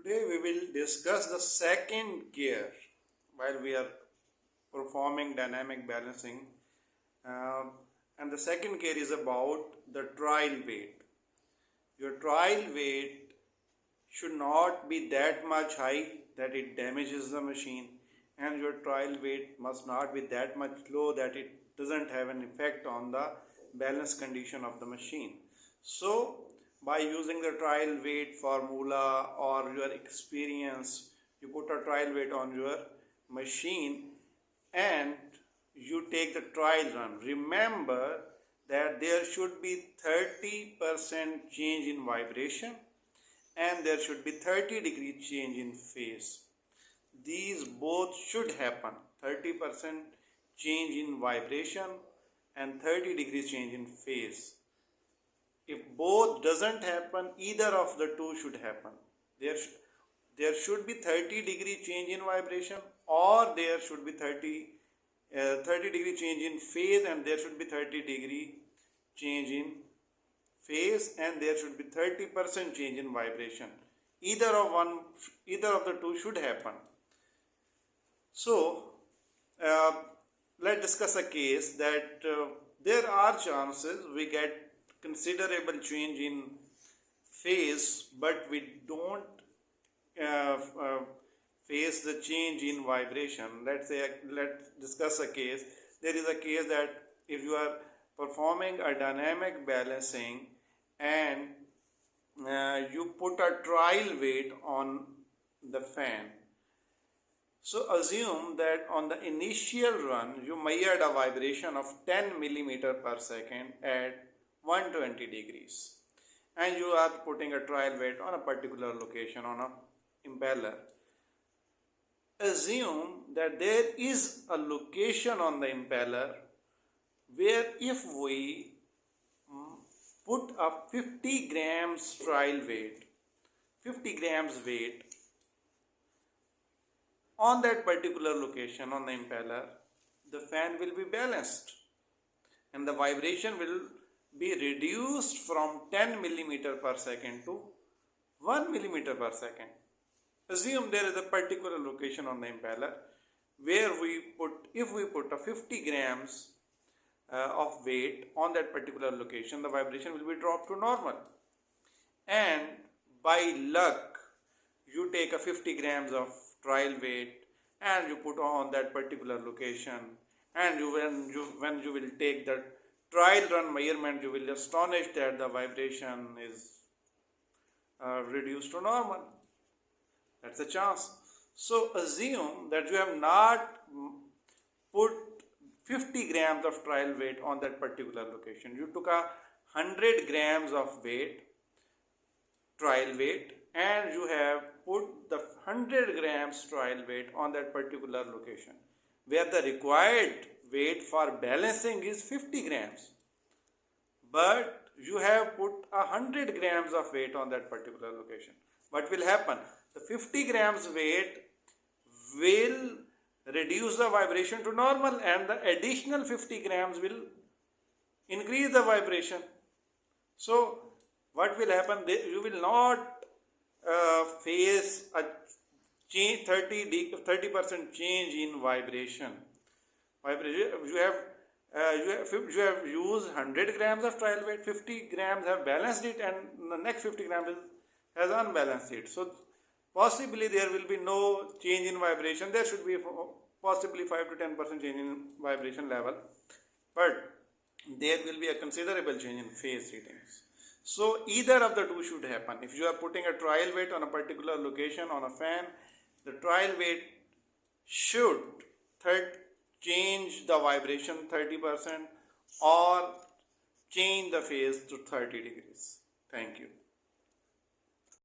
Today we will discuss the second care while we are performing dynamic balancing, and the second care is about the trial weight. Your trial weight should not be that much high that it damages the machine, and your trial weight must not be that much low that it doesn't have an effect on the balance condition of the machine. So by using the trial weight formula or your experience, you put a trial weight on your machine and you take the trial run. Remember that there should be 30% change in vibration and there should be 30-degree change in phase. These both should happen, 30% change in vibration and 30-degree change in phase. If both doesn't happen, either of the two should happen. There should be 30-degree change in vibration, or there should be 30-degree change in phase, and there should be 30-degree change in phase, and there should be 30% change in vibration. Either of the two should happen. So let's discuss a case that there are chances we get considerable change in phase, but we don't face the change in vibration. Let's discuss a case. There is a case that if you are performing a dynamic balancing and you put a trial weight on the fan. So assume that on the initial run you measured a vibration of 10 millimeter per second at 120 degrees, and you are putting a trial weight on a particular location on a impeller. Assume that there is a location on the impeller where if we put a 50 grams trial weight, 50 grams weight on that particular location on the impeller, the fan will be balanced and the vibration will be reduced from 10 millimeter per second to 1 millimeter per second. Assume there is a particular location on the impeller where if we put a 50 grams of weight on that particular location, the vibration will be dropped to normal. And by luck, you take a 50 grams of trial weight and you put on that particular location, and when you will take that trial run measurement, you will be astonished that the vibration is reduced to normal. That's a chance. So assume that you have not put 50 grams of trial weight on that particular location. You took 100 grams of trial weight, and you have put the 100 grams trial weight on that particular location where the required weight for balancing is 50 grams, but you have put 100 grams of weight on that particular location. What will happen? The 50 grams weight will reduce the vibration to normal, and the additional 50 grams will increase the vibration. So what will happen? You will not face a 30% change in vibration. You have used 100 grams of trial weight, 50 grams have balanced it, and the next 50 grams has unbalanced it. So possibly there will be no change in vibration. There should be possibly 5 to 10% change in vibration level, but there will be a considerable change in phase readings. So either of the two should happen. If you are putting a trial weight on a particular location on a fan, the trial weight should change the vibration 30% or change the phase to 30 degrees. Thank you.